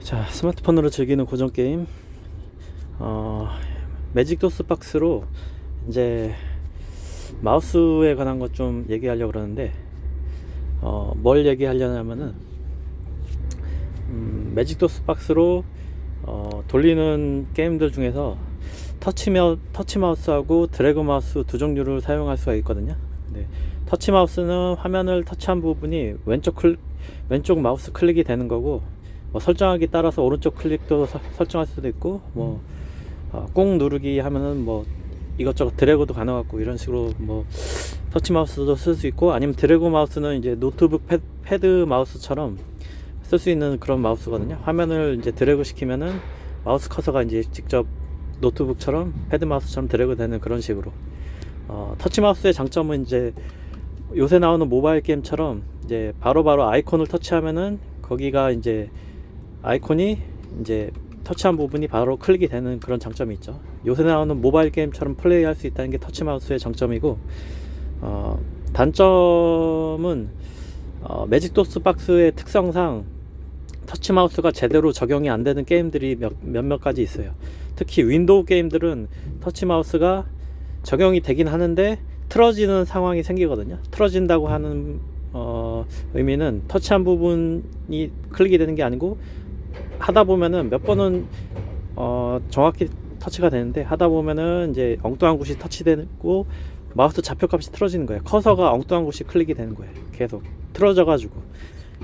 자, 스마트폰으로 즐기는 고전 게임, 매직 도스 박스로 이제 마우스에 관한 것 좀 얘기하려고 그러는데, 뭘 얘기하려냐면은, 매직 도스 박스로 돌리는 게임들 중에서 터치 마우스하고 드래그 마우스 두 종류를 사용할 수가 있거든요. 네, 터치 마우스는 화면을 터치한 부분이 왼쪽 마우스 클릭이 되는 거고, 뭐 설정하기 따라서 오른쪽 클릭도 설정할 수도 있고, 꾹 누르기 하면은 뭐 이것저것 드래그도 가능하고, 이런 식으로 뭐 터치 마우스도 쓸 수 있고, 아니면 드래그 마우스는 이제 노트북 패드 마우스처럼 쓸 수 있는 그런 마우스거든요. 화면을 이제 드래그 시키면은 마우스 커서가 이제 직접 노트북처럼 패드 마우스처럼 드래그 되는 그런 식으로. 터치 마우스의 장점은 이제 요새 나오는 모바일 게임처럼 이제 바로바로 아이콘을 터치하면은 거기가 이제 아이콘이 이제 터치한 부분이 바로 클릭이 되는 그런 장점이 있죠. 요새 나오는 모바일 게임처럼 플레이할 수 있다는 게 터치 마우스의 장점이고, 단점은 매직 도스 박스의 특성상 터치 마우스가 제대로 적용이 안 되는 게임들이 몇몇 가지 있어요. 특히 윈도우 게임들은 터치 마우스가 적용이 되긴 하는데 틀어지는 상황이 생기거든요. 틀어진다고 하는 의미는 터치한 부분이 클릭이 되는 게 아니고, 하다 보면은 몇 번은 정확히 터치가 되는데, 하다 보면은 이제 엉뚱한 곳이 터치되고 마우스 좌표값이 틀어지는 거예요. 커서가 엉뚱한 곳이 클릭이 되는 거예요. 계속 틀어져 가지고.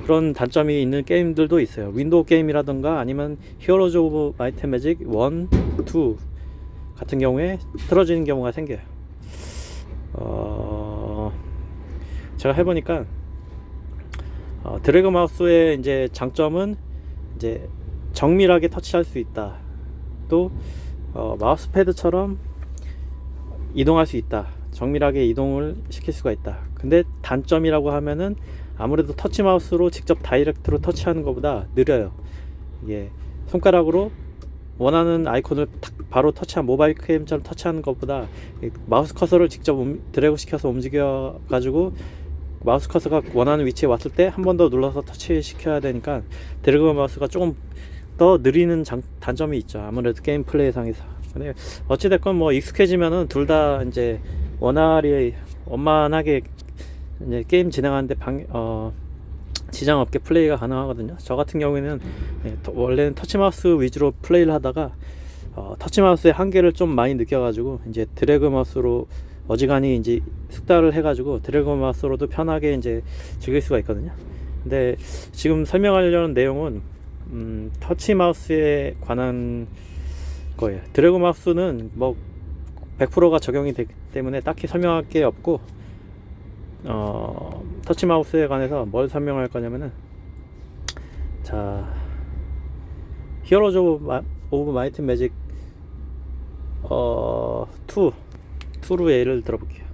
그런 단점이 있는 게임들도 있어요. 윈도우 게임이라던가 아니면 히어로즈 오브 마이트 앤 매직 1, 2 같은 경우에 틀어지는 경우가 생겨요. 제가 해보니까 드래그 마우스의 이제 장점은 이제 정밀하게 터치할 수 있다. 또 마우스 패드처럼 이동할 수 있다. 정밀하게 이동을 시킬 수가 있다. 근데 단점이라고 하면은 아무래도 터치 마우스로 직접 다이렉트로 터치하는 것보다 느려요. 이게 손가락으로 원하는 아이콘을 바로 터치한 모바일 게임처럼 터치하는 것보다 마우스 커서를 직접 드래그 시켜서 움직여 가지고 마우스 커서가 원하는 위치에 왔을 때 한 번 더 눌러서 터치 시켜야 되니까 드래그 마우스가 조금 더 느리는 단점이 있죠. 아무래도 게임 플레이 상에서. 근데 어찌됐건 뭐 익숙해지면은 둘 다 이제 원만하게 이제 게임 진행하는데 지장 없게 플레이가 가능하거든요. 저 같은 경우에는 원래는 터치 마우스 위주로 플레이를 하다가 터치 마우스의 한계를 좀 많이 느껴가지고 이제 드래그 마우스로 어지간히 이제 숙달을 해가지고 드래그 마우스로도 편하게 이제 즐길 수가 있거든요. 근데 지금 설명하려는 내용은 터치 마우스에 관한 거예요. 드래그 마우스는 뭐 100%가 적용이 되기 때문에 딱히 설명할 게 없고, 터치 마우스에 관해서 뭘 설명할 거냐면은, 자, 히어로즈 오브 마이트 매직 2로 예를 들어볼게요.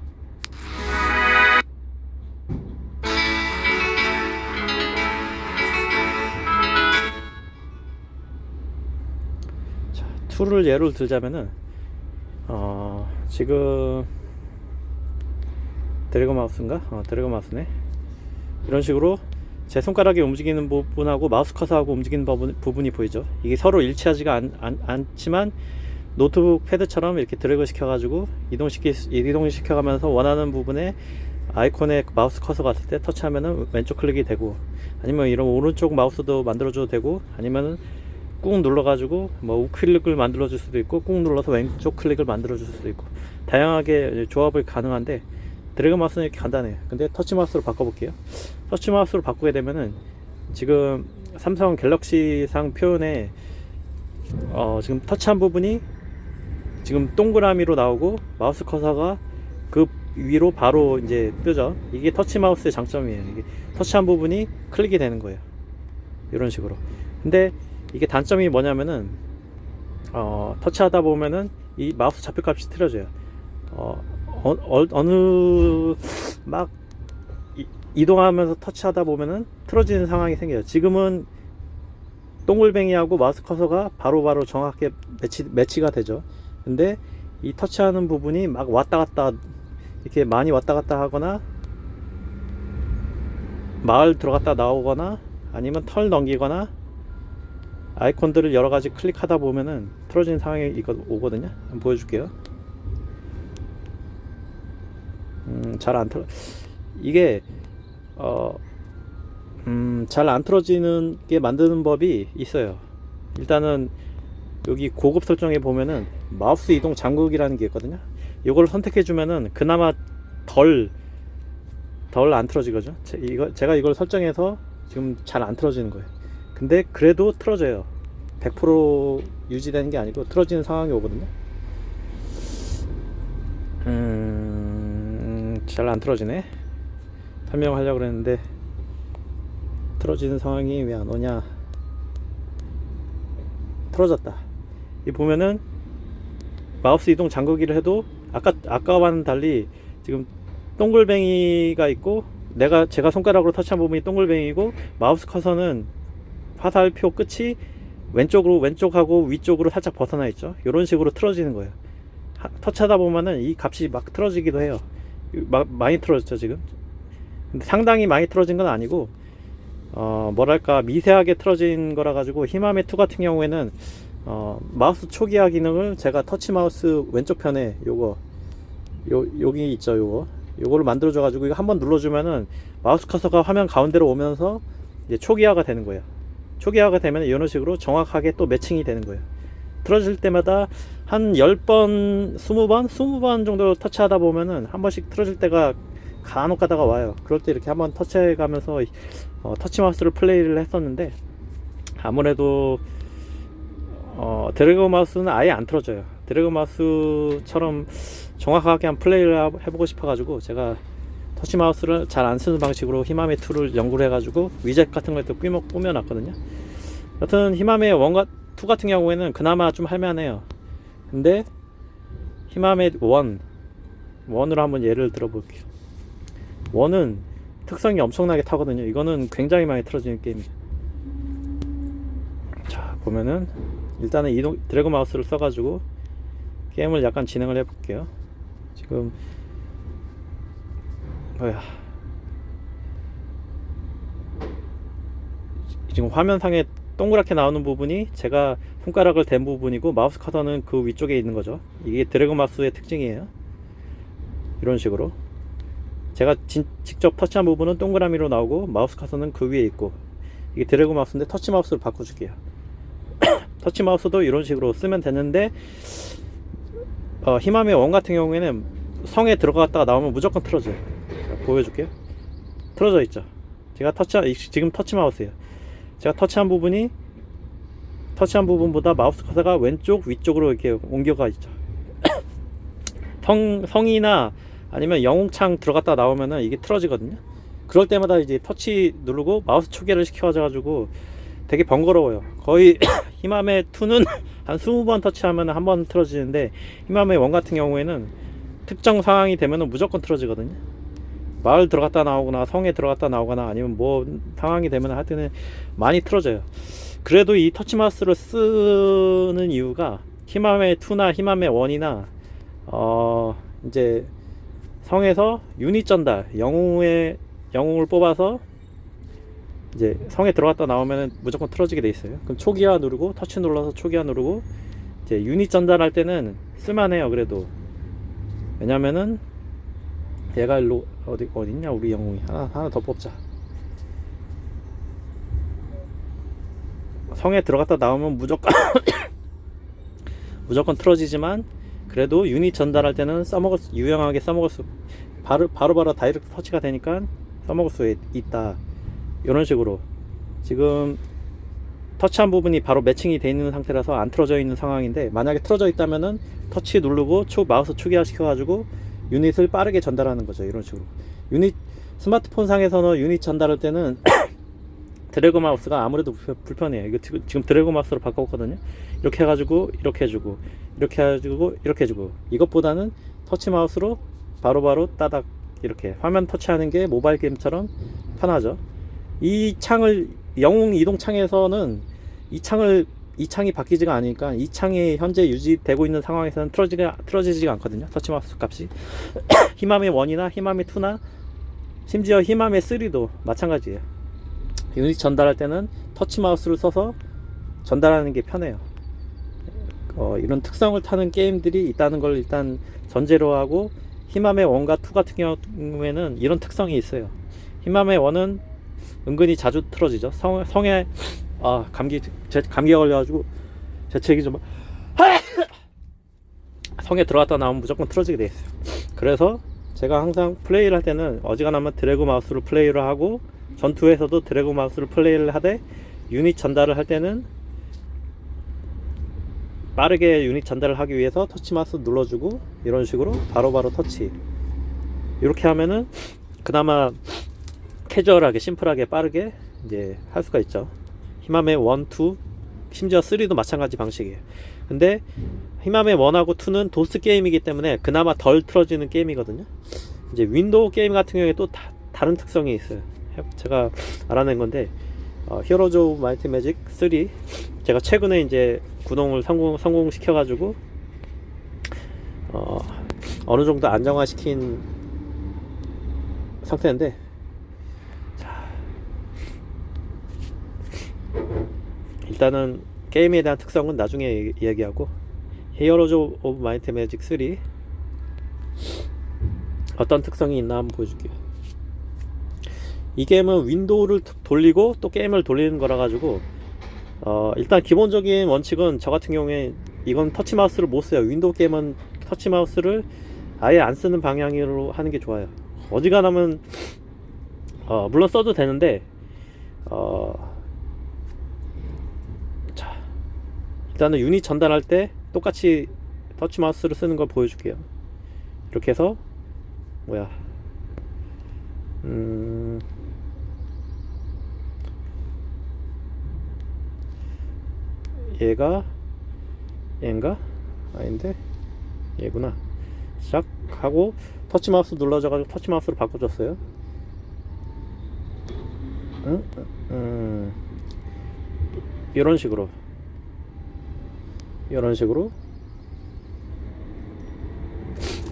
자, 2를 예를 들자면은 지금 드래그 마우스인가? 드래그 마우스네. 이런 식으로 제 손가락이 움직이는 부분하고 마우스 커서하고 움직이는 부분이 보이죠. 이게 서로 일치하지가 않지만 노트북 패드처럼 이렇게 드래그 시켜가지고 이동시켜가면서 원하는 부분에 아이콘에 마우스 커서 갔을 때 터치하면은 왼쪽 클릭이 되고, 아니면 이런 오른쪽 마우스도 만들어줘도 되고, 아니면은 꾹 눌러가지고 뭐 우클릭을 만들어줄 수도 있고, 꾹 눌러서 왼쪽 클릭을 만들어줄 수도 있고, 다양하게 조합을 가능한데, 드래그 마우스는 이렇게 간단해요. 근데 터치 마우스로 바꿔볼게요. 터치 마우스로 바꾸게 되면은 지금 삼성 갤럭시상 표현에 지금 터치한 부분이 지금 동그라미로 나오고 마우스 커서가 그 위로 바로 이제 뜨죠. 이게 터치 마우스의 장점이에요. 이게 터치한 부분이 클릭이 되는 거예요. 이런 식으로. 근데 이게 단점이 뭐냐면은 터치하다 보면은 이 마우스 좌표값이 틀어져요. 어느 막 이동하면서 터치하다 보면은 틀어지는 상황이 생겨요. 지금은 동글뱅이하고 마우스 커서가 바로바로 정확하게 매치가 되죠. 근데 이 터치하는 부분이 막 왔다 갔다 이렇게 많이 왔다 갔다 하거나 마을 들어갔다 나오거나 아니면 털 넘기거나 아이콘들을 여러 가지 클릭하다 보면은 틀어지는 상황이 오거든요. 한번 보여줄게요. 잘 안 틀어. 이게 잘 안 틀어지는 게 만드는 법이 있어요. 일단은 여기 고급 설정에 보면은 마우스 이동 장극이라는 게 있거든요. 이걸 선택해 주면은 그나마 덜 안 틀어지거든요. 제가 이걸 설정해서 지금 잘 안 틀어지는 거예요. 근데 그래도 틀어져요. 100% 유지되는 게 아니고 틀어지는 상황이 오거든요. 잘 안 틀어지네. 설명하려고 그랬는데 틀어지는 상황이 왜 안 오냐. 틀어졌다. 이 보면은 마우스 이동 잠그기를 해도 아까와는 달리 지금 동글뱅이가 있고 제가 손가락으로 터치한 부분이 동글뱅이고 마우스 커서는 화살표 끝이 왼쪽하고 위쪽으로 살짝 벗어나 있죠. 이런 식으로 틀어지는 거예요. 터치하다 보면은 이 값이 막 틀어지기도 해요. 많이 틀어졌죠 지금. 근데 상당히 많이 틀어진 건 아니고 뭐랄까 미세하게 틀어진 거라 가지고 히마메 2 같은 경우에는 마우스 초기화 기능을 제가 터치 마우스 왼쪽 편에 여기 있죠. 요거를 만들어 줘 가지고 이거 한번 눌러 주면은 마우스 커서가 화면 가운데로 오면서 이제 초기화가 되는 거예요. 초기화가 되면 이런 식으로 정확하게 또 매칭이 되는 거예요. 틀어질 때마다 한 10번, 20번 정도 터치하다 보면은 한 번씩 틀어질 때가 간혹 가다가 와요. 그럴 때 이렇게 한번 터치해 가면서 터치 마우스를 플레이를 했었는데 아무래도 드래그 마우스는 아예 안 틀어져요. 드래그 마우스처럼 정확하게 한 플레이를 해보고 싶어 가지고 제가 터치 마우스를 잘 안 쓰는 방식으로 히마메 2를 연구를 해 가지고 위젯 같은 것도 꾸며 놨거든요. 여튼 히마메 2 같은 경우에는 그나마 좀 할만해요. 근데 히마메 1으로 한번 예를 들어 볼게요. 1은 특성이 엄청나게 타거든요. 이거는 굉장히 많이 틀어지는 게임이에요. 자, 보면은 일단은 드래그 마우스를 써가지고 게임을 약간 진행을 해볼게요. 지금 지금 화면상에 동그랗게 나오는 부분이 제가 손가락을 댄 부분이고 마우스 커서는 그 위쪽에 있는 거죠. 이게 드래그 마우스의 특징이에요. 이런 식으로 제가 직접 터치한 부분은 동그라미로 나오고 마우스 커서는 그 위에 있고 이게 드래그 마우스인데 터치 마우스로 바꿔줄게요. 터치 마우스도 이런 식으로 쓰면 되는데 히마메 1 같은 경우에는 성에 들어갔다가 나오면 무조건 틀어져요. 자, 보여줄게요. 틀어져 있죠. 지금 터치 마우스예요. 제가 터치한 부분보다 마우스 커서가 왼쪽 위쪽으로 이렇게 옮겨가 있죠. 성이나 아니면 영웅창 들어갔다 나오면은 이게 틀어지거든요. 그럴 때마다 이제 터치 누르고 마우스 초기화를 시켜가지고 되게 번거로워요. 거의 히마메 2는 한 20번 터치하면 한 번 틀어지는데 히마메 1 같은 경우에는 특정 상황이 되면은 무조건 틀어지거든요. 마을 들어갔다 나오거나 성에 들어갔다 나오거나 아니면 뭐 상황이 되면 하여튼 많이 틀어져요. 그래도 이 터치 마우스를 쓰는 이유가 히마메 2나 히마메 1이나 이제 성에서 유닛 전달 영웅을 뽑아서 이제 성에 들어갔다 나오면은 무조건 틀어지게 돼 있어요. 그럼 초기화 누르고 터치 눌러서 초기화 누르고 이제 유닛 전달할 때는 쓸만해요. 그래도 왜냐면은 얘가 일로 어딨냐 우리 영웅이 하나 더 뽑자. 성에 들어갔다 나오면 무조건 틀어지지만 그래도 유닛 전달할 때는 유용하게 써먹을 수 바로 다이렉트 터치가 되니까 써먹을 수 있다. 이런 식으로 지금 터치한 부분이 바로 매칭이 되어 있는 상태라서 안 틀어져 있는 상황인데 만약에 틀어져 있다면은 터치 누르고 마우스 초기화 시켜가지고 유닛을 빠르게 전달하는 거죠. 이런 식으로 스마트폰 상에서는 유닛 전달할 때는 드래그 마우스가 아무래도 불편해요. 이거 지금 드래그 마우스로 바꿨거든요. 이렇게 해가지고 이렇게 해주고 이렇게 해가지고 이렇게 해주고 이것보다는 터치 마우스로 바로바로 따닥 이렇게 화면 터치하는 게 모바일 게임처럼 편하죠. 이 창을 영웅 이동 창에서는 이 창이 바뀌지가 않으니까 이 창이 현재 유지되고 있는 상황에서는 틀어지지가 않거든요. 터치 마우스 값이 히마메 1이나 히마메 2나 심지어 히마메 3도 마찬가지예요. 유닛 전달할 때는 터치 마우스를 써서 전달하는 게 편해요. 이런 특성을 타는 게임들이 있다는 걸 일단 전제로 하고, 히마메 1과 2 같은 경우에는 이런 특성이 있어요. 히마메 1은 은근히 자주 틀어지죠. 성에 감기가 걸려가지고 재채기 좀 성에 들어갔다 나오면 무조건 틀어지게 돼 있어요. 그래서 제가 항상 플레이를 할 때는 어지간하면 드래그 마우스로 플레이를 하고, 전투에서도 드래그 마우스로 플레이를 하되, 유닛 전달을 할 때는 빠르게 유닛 전달을 하기 위해서 터치 마우스 눌러주고, 이런 식으로 바로바로 터치, 이렇게 하면은 그나마 캐주얼하게 심플하게 빠르게 이제 할 수가 있죠. 히마메 1, 2, 심지어 3도 마찬가지 방식이에요. 근데 히마메 1하고 2는 도스 게임이기 때문에 그나마 덜 틀어지는 게임이거든요. 이제 윈도우 게임 같은 경우에 또 다른 특성이 있어요. 제가 알아낸 건데, 히어로즈 오브 마이트 매직 3, 제가 최근에 이제 구동을 성공시켜 가지고 어느 정도 안정화시킨 상태인데, 자, 일단은 게임에 대한 특성은 나중에 이야기하고, 히어로즈 오브 마이트 매직 3 어떤 특성이 있나 한번 보여줄게요. 이 게임은 윈도우를 돌리고 또 게임을 돌리는 거라 가지고, 일단 기본적인 원칙은, 저 같은 경우에 이건 터치 마우스를 못 써요. 윈도우 게임은 터치 마우스를 아예 안 쓰는 방향으로 하는 게 좋아요. 어지간하면 물론 써도 되는데, 자, 일단은 유닛 전달할 때 똑같이 터치 마우스를 쓰는 걸 보여줄게요. 이렇게 해서 얘인가? 아닌데 얘구나. 시작 하고 터치 마우스 눌러줘가지고 터치 마우스로 바꿔줬어요. 이런 식으로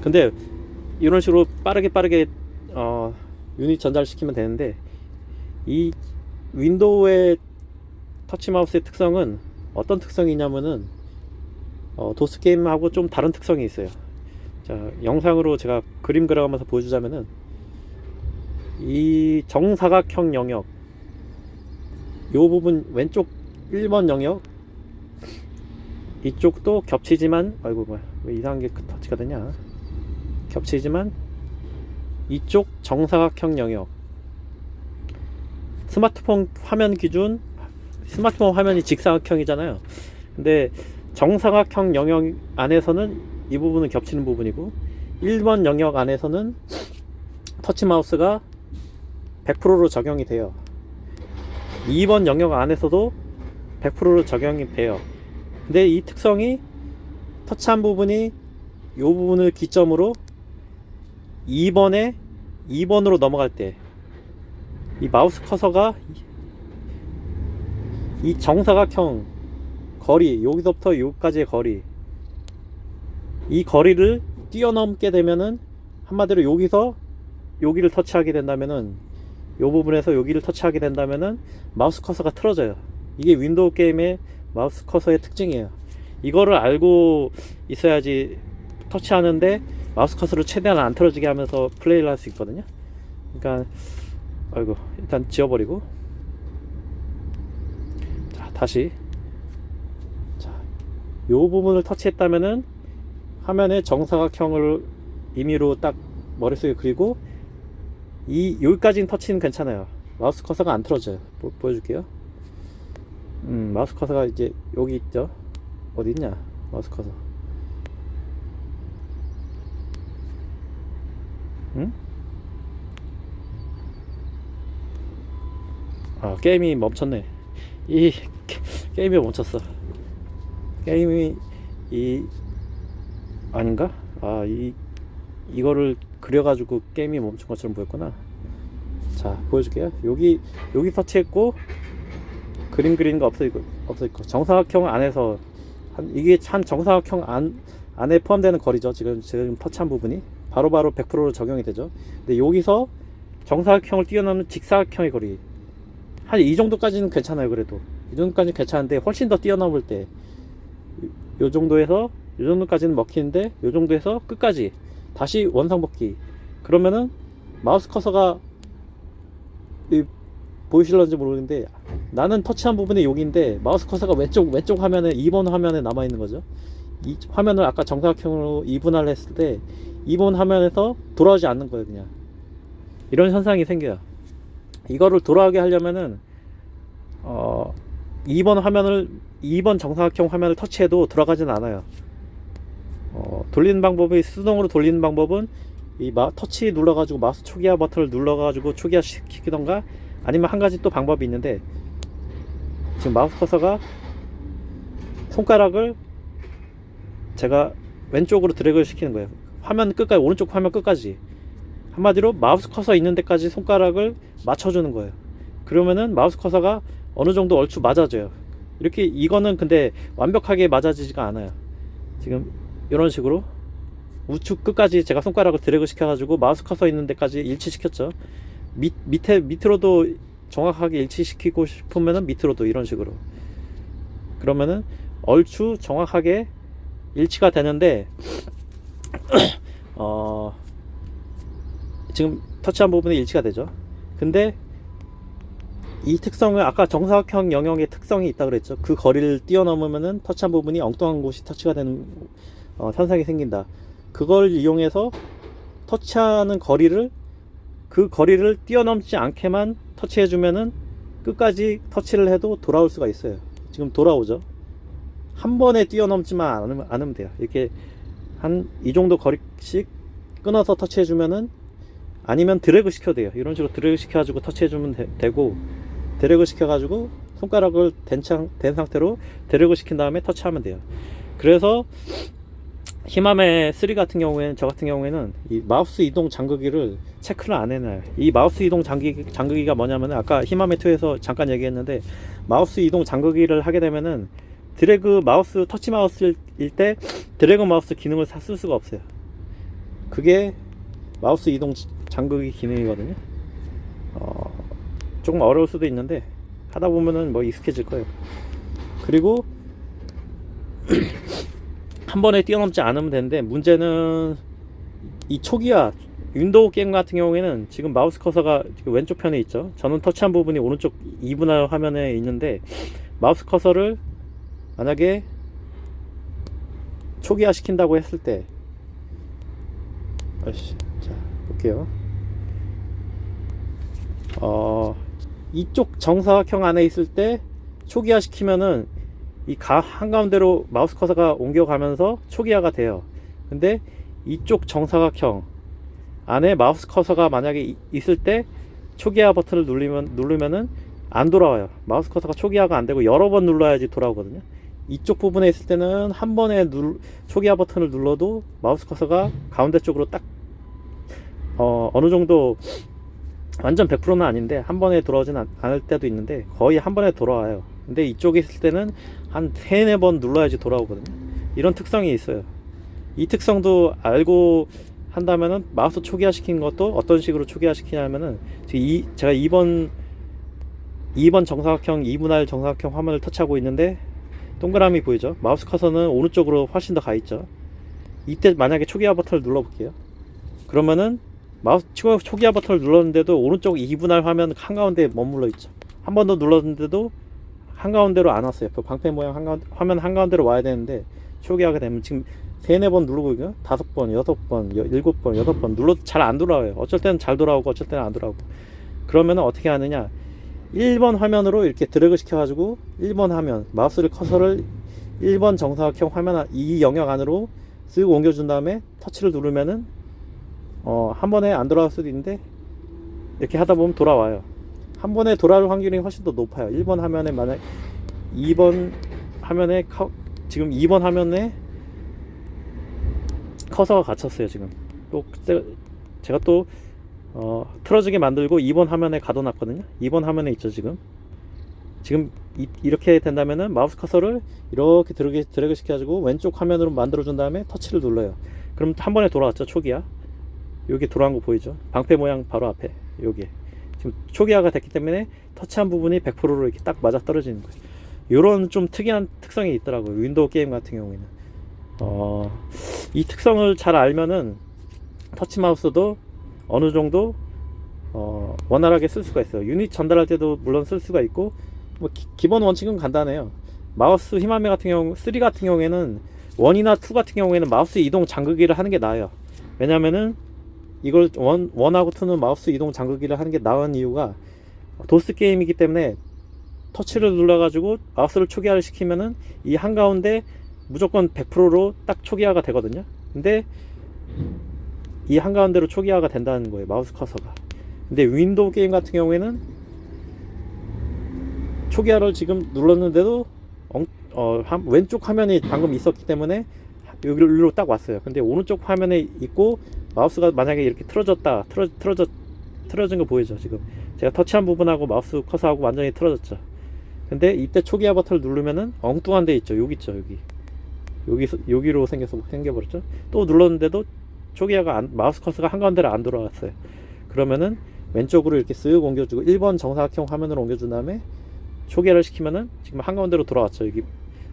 근데 이런 식으로 빠르게 유닛 전달시키면 되는데, 이 윈도우의 터치 마우스의 특성은 어떤 특성이냐면은 도스 게임하고 좀 다른 특성이 있어요. 자, 영상으로 제가 그림 그려가면서 보여주자면은, 이 정사각형 영역, 요 부분 왼쪽 1번 영역, 이쪽도 겹치지만, 왜 이상한 게 터치가 되냐, 겹치지만 이쪽 정사각형 영역, 스마트폰 화면 기준, 스마트폰 화면이 직사각형이잖아요. 근데 정사각형 영역 안에서는 이 부분은 겹치는 부분이고, 1번 영역 안에서는 터치 마우스가 100%로 적용이 돼요. 2번 영역 안에서도 100%로 적용이 돼요. 근데 이 특성이, 터치한 부분이 이 부분을 기점으로 2번으로 넘어갈 때, 이 마우스 커서가 이 정사각형 거리, 여기서부터 여기까지의 거리, 이 거리를 뛰어넘게 되면은, 한마디로 여기서 여기를 터치하게 된다면은, 이 부분에서 여기를 터치하게 된다면은 마우스 커서가 틀어져요. 이게 윈도우 게임의 마우스 커서의 특징이에요. 이거를 알고 있어야지 터치하는데 마우스 커서를 최대한 안 틀어지게 하면서 플레이를 할 수 있거든요. 그러니까 일단 지워버리고, 자, 다시, 자, 요 부분을 터치했다면은 화면에 정사각형을 임의로 딱 머릿속에 그리고, 여기까지는 터치는 괜찮아요. 마우스 커서가 안 틀어져요. 보여줄게요. 마우스 커서가 이제 여기 있죠. 어디 있냐, 마우스 커서. 게임이 멈췄네. 게임이 멈췄어. 게임이 아닌가? 이거를 그려가지고 게임이 멈춘 것처럼 보였구나. 자, 보여줄게요. 여기 터치했고, 그림 그리는 거 없어있고, 정사각형 안에서 이게 한 정사각형 안에 포함되는 거리죠. 지금 터치한 부분이 바로바로 100%로 적용이 되죠. 근데 여기서 정사각형을 뛰어넘는 직사각형의 거리, 한 이 정도까지는 괜찮아요. 그래도 이 정도까지 괜찮은데 훨씬 더 뛰어넘을 때 요 정도에서 요 정도까지는 먹히는데 요 정도에서 끝까지 다시 원상복귀. 그러면은 마우스 커서가 보이실런지 모르겠는데 나는 터치한 부분이 여기인데 마우스 커서가 왼쪽 화면에 2번 화면에 남아 있는 거죠. 이 화면을 아까 정사각형으로 2분할 했을 때 2번 화면에서 돌아오지 않는 거예요. 그냥 이런 현상이 생겨요. 이거를 돌아오게 하려면은 2번 정사각형 화면을 터치해도 돌아가진 않아요. 돌리는 방법이, 수동으로 돌리는 방법은 이 터치 눌러가지고 마우스 초기화 버튼을 눌러가지고 초기화 시키던가, 아니면 한 가지 또 방법이 있는데, 지금 마우스 커서가 손가락을 제가 왼쪽으로 드래그를 시키는 거예요. 화면 끝까지, 오른쪽 화면 끝까지. 한마디로 마우스 커서 있는 데까지 손가락을 맞춰주는 거예요. 그러면은 마우스 커서가 어느 정도 얼추 맞아져요. 이렇게, 이거는 근데 완벽하게 맞아지지가 않아요. 지금 이런 식으로 우측 끝까지 제가 손가락을 드래그 시켜가지고 마우스 커서 있는 데까지 일치시켰죠. 밑으로도 정확하게 일치시키고 싶으면은 밑으로도 이런 식으로. 그러면은 얼추 정확하게 일치가 되는데 지금 터치한 부분에 일치가 되죠. 근데 이 특성을, 아까 정사각형 영역의 특성이 있다 그랬죠. 그 거리를 뛰어넘으면은 터치한 부분이 엉뚱한 곳이 터치가 되는 현상이 생긴다. 그걸 이용해서 터치하는 거리를, 그 거리를 뛰어넘지 않게만 터치해주면은 끝까지 터치를 해도 돌아올 수가 있어요. 지금 돌아오죠. 한 번에 뛰어넘지만 않으면 돼요. 이렇게 한 이 정도 거리씩 끊어서 터치해주면은, 아니면 드래그 시켜도 돼요. 이런 식으로 드래그 시켜가지고 터치해주면 되고, 드래그 시켜가지고 손가락을 된 상태로 드래그 시킨 다음에 터치하면 돼요. 그래서 히마메 3 같은 경우에는, 저 같은 경우에는 이 마우스 이동 잠그기를 체크를 안 해놔요. 이 마우스 이동 잠그기가 뭐냐면은, 아까 히마메 2에서 잠깐 얘기했는데, 마우스 이동 잠그기를 하게 되면은 드래그 마우스, 터치 마우스일 때 드래그 마우스 기능을 쓸 수가 없어요. 그게 마우스 이동 잠그기 기능이거든요. 조금 어려울 수도 있는데 하다 보면은 뭐 익숙해질 거예요. 그리고 한 번에 뛰어넘지 않으면 되는데, 문제는 이 초기화, 윈도우 게임 같은 경우에는 지금 마우스 커서가 왼쪽 편에 있죠. 저는 터치한 부분이 오른쪽 2분할 화면에 있는데, 마우스 커서를 만약에 초기화 시킨다고 했을 때, 자 볼게요. 이쪽 정사각형 안에 있을 때 초기화 시키면은 이 한가운데로 마우스 커서가 옮겨가면서 초기화가 돼요. 근데 이쪽 정사각형 안에 마우스 커서가 만약에 있을 때 초기화 버튼을 누르면은 안 돌아와요. 마우스 커서가 초기화가 안 되고 여러 번 눌러야지 돌아오거든요. 이쪽 부분에 있을 때는 한 번에 초기화 버튼을 눌러도 마우스 커서가 가운데 쪽으로 딱 어느 정도, 완전 100%는 아닌데 한 번에 돌아오진 않을 때도 있는데 거의 한 번에 돌아와요. 근데 이쪽에 있을 때는 한 3-4번 눌러야지 돌아오거든요. 이런 특성이 있어요. 이 특성도 알고 한다면은 마우스 초기화 시킨 것도 어떤 식으로 초기화 시키냐면은, 제가 2번 정사각형, 2분할 정사각형 화면을 터치하고 있는데 동그라미 보이죠? 마우스 커서는 오른쪽으로 훨씬 더 가 있죠. 이때 만약에 초기화 버튼을 눌러 볼게요. 그러면은 마우스 초기화 버튼을 눌렀는데도 오른쪽 2분할 화면 한가운데에 머물러 있죠. 한 번 더 눌렀는데도 한가운데로 안 왔어요. 그 방패 모양 화면 한가운데로 와야 되는데, 초기화가 되면 지금 3-4번 누르고 있고요. 5번, 6번, 7번, 8번 눌러도 잘 안 돌아와요. 어쩔 때는 잘 돌아오고 어쩔 때는 안 돌아오고. 그러면은 어떻게 하느냐, 1번 화면으로 이렇게 드래그 시켜가지고 1번 화면, 마우스를 커서를 1번 정사각형 화면 이 영역 안으로 쓱 옮겨준 다음에 터치를 누르면은 한 번에 안 돌아올 수도 있는데, 이렇게 하다 보면 돌아와요. 한 번에 돌아올 확률이 훨씬 더 높아요. 1번 화면에 만약 2번 화면에 지금 2번 화면에 커서가 갇혔어요. 지금 또 제가 또 틀어지게 만들고 2번 화면에 가둬놨거든요. 2번 화면에 있죠. 지금 이렇게 된다면은 마우스 커서를 이렇게 드래그 시켜가지고 왼쪽 화면으로 만들어준 다음에 터치를 눌러요. 그럼 한 번에 돌아왔죠. 초기화. 여기 돌아온 거 보이죠? 방패 모양 바로 앞에 여기 지금 초기화가 됐기 때문에 터치한 부분이 100%로 이렇게 딱 맞아 떨어지는 거예요. 요런 좀 특이한 특성이 있더라고요. 윈도우 게임 같은 경우에는. 이 특성을 잘 알면은 터치 마우스도 어느 정도 원활하게 쓸 수가 있어요. 유닛 전달할 때도 물론 쓸 수가 있고, 뭐 기본 원칙은 간단해요. 마우스 힘함매 같은 경우 3 같은 경우에는 1이나 2 같은 경우에는 마우스 이동 잠그기를 하는 게 나아요. 왜냐면은 이걸 1하고 2는 마우스 이동 잠그기를 하는 게 나은 이유가, 도스 게임이기 때문에 터치를 눌러가지고 마우스를 초기화를 시키면은 이 한가운데 무조건 100%로 딱 초기화가 되거든요. 근데 이 한가운데로 초기화가 된다는 거예요, 마우스 커서가. 근데 윈도우 게임 같은 경우에는 초기화를 지금 눌렀는데도 왼쪽 화면이 방금 있었기 때문에 여기로 딱 왔어요. 근데 오른쪽 화면에 있고 마우스가 만약에 이렇게 틀어진 거 보이죠? 지금 제가 터치한 부분하고 마우스 커서하고 완전히 틀어졌죠. 근데 이때 초기화 버튼을 누르면은 엉뚱한 데 있죠. 여기 있죠. 여기로 생겨버렸죠. 또 눌렀는데도 초기화가 마우스 커서가 한가운데로 안 돌아갔어요. 그러면은 왼쪽으로 이렇게 쓱 옮겨주고 1번 정사각형 화면으로 옮겨준 다음에 초기화를 시키면은 지금 한가운데로 돌아왔죠. 여기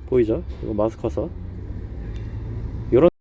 보이죠? 이거 마우스 커서. 요런